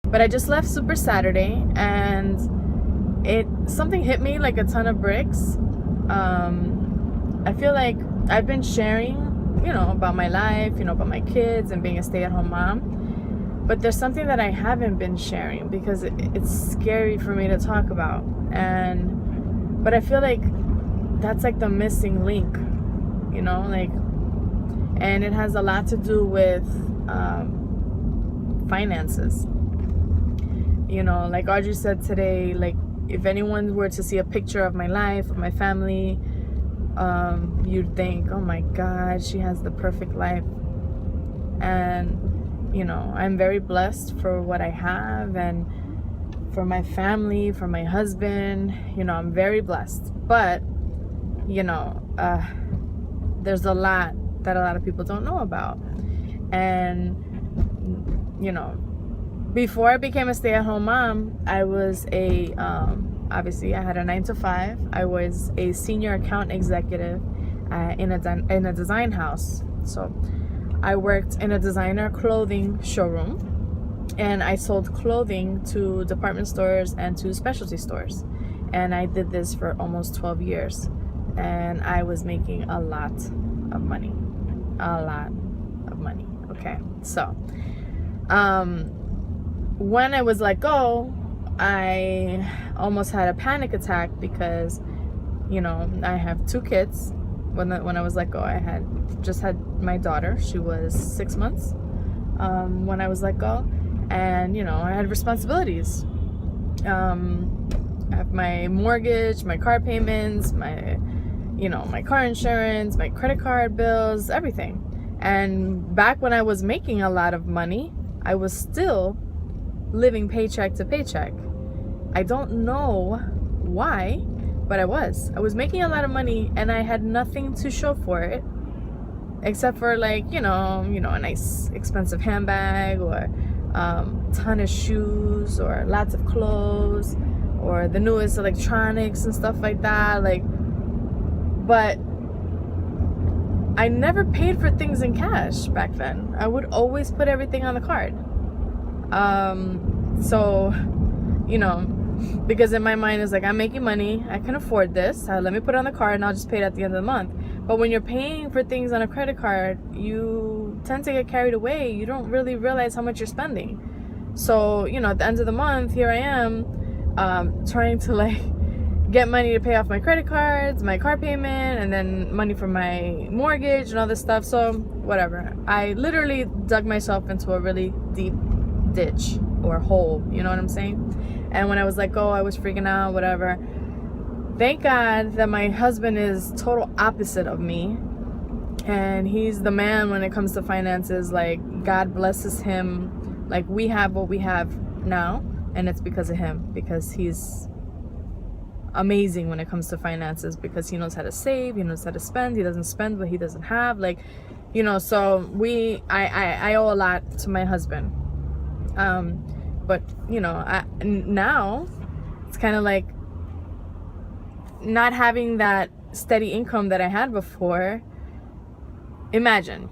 But I just left Super Saturday, and something hit me like a ton of bricks. I feel like I've been sharing, about my life, about my kids and being a stay-at-home mom. But there's something that I haven't been sharing because it's scary for me to talk about. But I feel like that's like the missing link, and it has a lot to do with finances. Like Audrey said today, like if anyone were to see a picture of my life, of my family, you'd think, oh my God, she has the perfect life. And I'm very blessed for what I have, and for my family, for my husband. I'm very blessed. But there's a lot that a lot of people don't know about. And before I became a stay-at-home mom, I was obviously I had a 9-to-5. I was a senior account executive in a design house. So I worked in a designer clothing showroom, and I sold clothing to department stores and to specialty stores. And I did this for almost 12 years. And I was making a lot of money. Okay. So, when I was let go, I almost had a panic attack because, I have 2 kids. When I was let go, I had just had my daughter. She was 6 months when I was let go. And, I had responsibilities. I have my mortgage, my car payments, my car insurance, my credit card bills, everything. And back when I was making a lot of money, I was still living paycheck to paycheck. I don't know why, but I was making a lot of money, and I had nothing to show for it, except for like, a nice expensive handbag, or ton of shoes, or lots of clothes, or the newest electronics and stuff like that. But I never paid for things in cash back then. I would always put everything on the card. So, because in my mind it's like, I'm making money, I can afford this, let me put it on the card and I'll just pay it at the end of the month. But when you're paying for things on a credit card, you tend to get carried away. You don't really realize how much you're spending. So, at the end of the month, here I am, trying to get money to pay off my credit cards, my car payment, and then money for my mortgage and all this stuff. So whatever. I literally dug myself into a really deep ditch or hole, you know what I'm saying? And when I was let go, I was freaking out, whatever. Thank God that my husband is total opposite of me, and he's the man when it comes to finances. God blesses him. We have what we have now, and it's because of him, because he's amazing when it comes to finances, because he knows how to save, he knows how to spend, he doesn't spend what he doesn't have. So I owe a lot to my husband. But now it's kind of like not having that steady income that I had before. Imagine,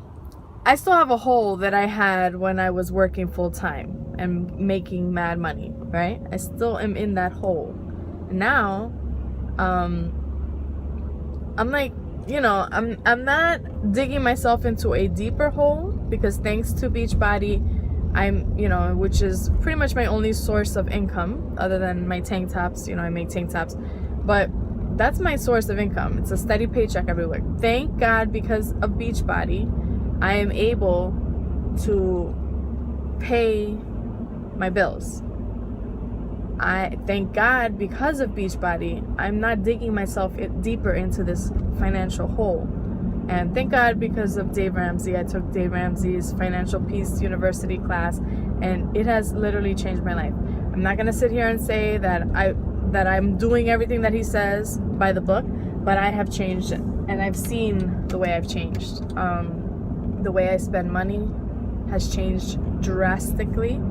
I still have a hole that I had when I was working full time and making mad money, right? I still am in that hole. Now, I'm like, I'm not digging myself into a deeper hole, because thanks to Beachbody, I'm, which is pretty much my only source of income other than my tank tops. I make tank tops, but that's my source of income. It's a steady paycheck every week. Thank God, because of Beachbody, I am able to pay my bills. I thank God, because of Beachbody, I'm not digging myself deeper into this financial hole. And thank God, because of Dave Ramsey, I took Dave Ramsey's Financial Peace University class, and it has literally changed my life. I'm not gonna sit here and say that I'm doing everything that he says by the book, but I have changed it, and I've seen the way I've changed. The way I spend money has changed drastically.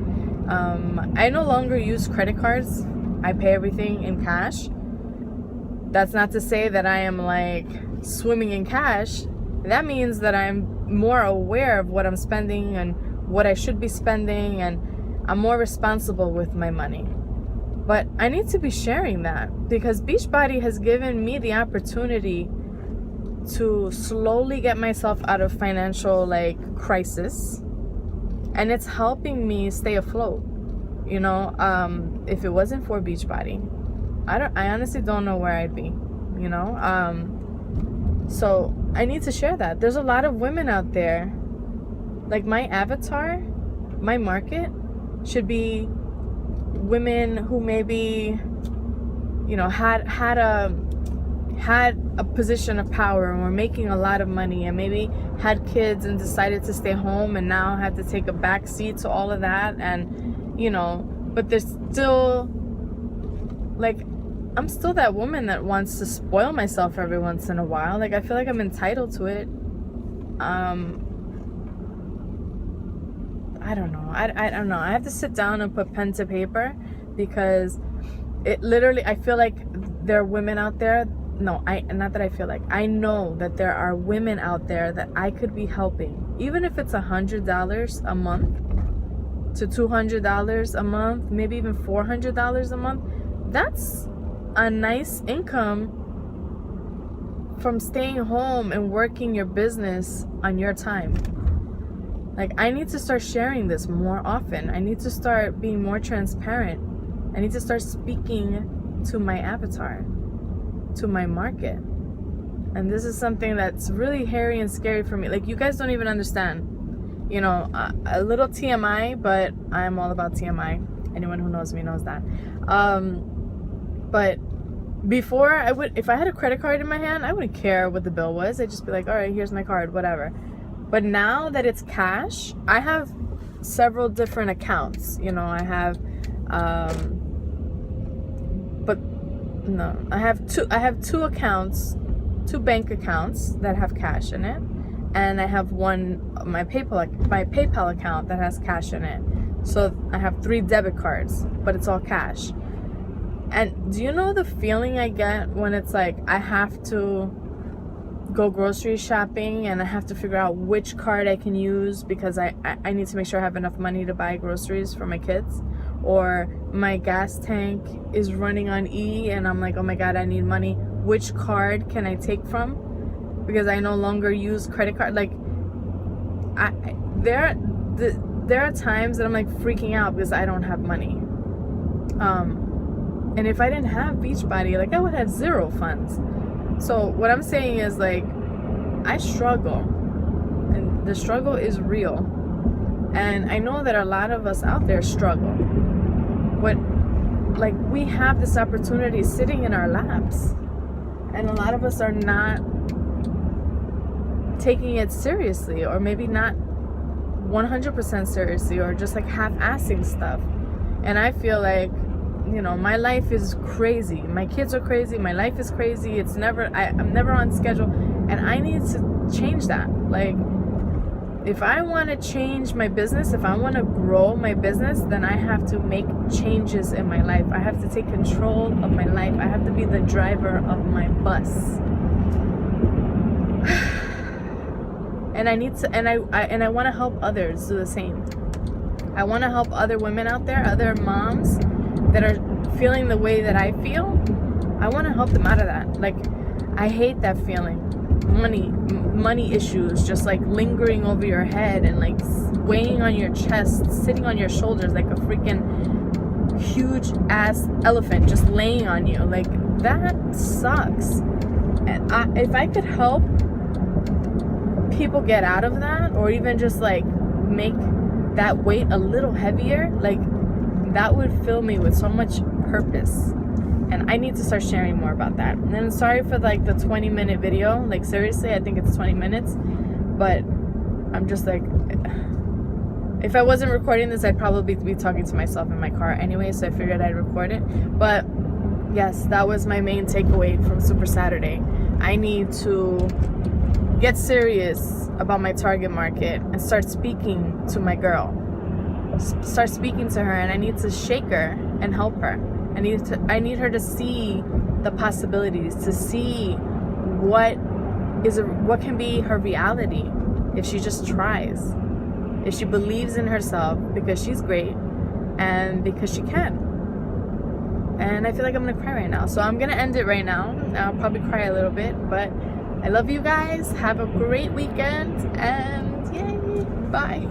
I no longer use credit cards. I pay everything in cash. That's not to say that I am swimming in cash. That means that I'm more aware of what I'm spending and what I should be spending, and I'm more responsible with my money. But I need to be sharing that, because Beachbody has given me the opportunity to slowly get myself out of financial crisis, and it's helping me stay afloat. If it wasn't for Beachbody, I honestly don't know where I'd be. So I need to share that. There's a lot of women out there. Like, my avatar, my market should be women who maybe, had a position of power and were making a lot of money, and maybe had kids and decided to stay home and now have to take a back seat to all of that. And but there's still, I'm still that woman that wants to spoil myself every once in a while. I feel like I'm entitled to it. I don't know. I don't know. I have to sit down and put pen to paper, because it literally, I feel like there are women out there. No, not that I feel like. I know that there are women out there that I could be helping. Even if it's $100 a month to $200 a month, maybe even $400 a month. That's a nice income from staying home and working your business on your time. I need to start sharing this more often. I need to start being more transparent. I need to start speaking to my avatar, to my market. And this is something that's really hairy and scary for me. You guys don't even understand. A little TMI, but I'm all about TMI. Anyone who knows me knows that. But before, if I had a credit card in my hand, I wouldn't care what the bill was. I'd just be like, all right, here's my card, whatever. But now that it's cash, I have several different accounts. I have, I have two accounts, two bank accounts that have cash in it, and I have my PayPal account that has cash in it. So I have 3 debit cards, but it's all cash. And do you know the feeling I get when it's I have to go grocery shopping and I have to figure out which card I can use, because I need to make sure I have enough money to buy groceries for my kids, or my gas tank is running on E and I'm like, oh my God, I need money. Which card can I take from? Because I no longer use credit card. There are times that I'm freaking out because I don't have money. And if I didn't have Beachbody, I would have zero funds. So what I'm saying is I struggle, and the struggle is real. And I know that a lot of us out there struggle, but we have this opportunity sitting in our laps, and a lot of us are not taking it seriously, or maybe not 100% seriously, or just half-assing stuff. And I feel my life is crazy. My kids are crazy. My life is crazy. I'm never on schedule, and I need to change that. If I want to change my business, if I want to grow my business, then I have to make changes in my life. I have to take control of my life. I have to be the driver of my bus. And I need to, and I want to help others do the same. I want to help other women out there, other moms that are feeling the way that I feel. I want to help them out of that. I hate that feeling. Money issues just lingering over your head and weighing on your chest, sitting on your shoulders like a freaking huge ass elephant just laying on you. That sucks. And if I could help people get out of that, or even just make that weight a little heavier, that would fill me with so much purpose. And I need to start sharing more about that. And then sorry for the 20-minute video. Seriously, I think it's 20 minutes. But I'm just if I wasn't recording this, I'd probably be talking to myself in my car anyway, so I figured I'd record it. But yes, that was my main takeaway from Super Saturday. I need to get serious about my target market and start speaking to my girl. Start speaking to her, and I need to shake her and help her. I need her to see the possibilities, to see what can be her reality if she just tries. If she believes in herself, because she's great. and because she can. And I feel like I'm gonna cry right now, so I'm gonna end it right now. I'll probably cry a little bit, but I love you guys. Have a great weekend, and yay, bye.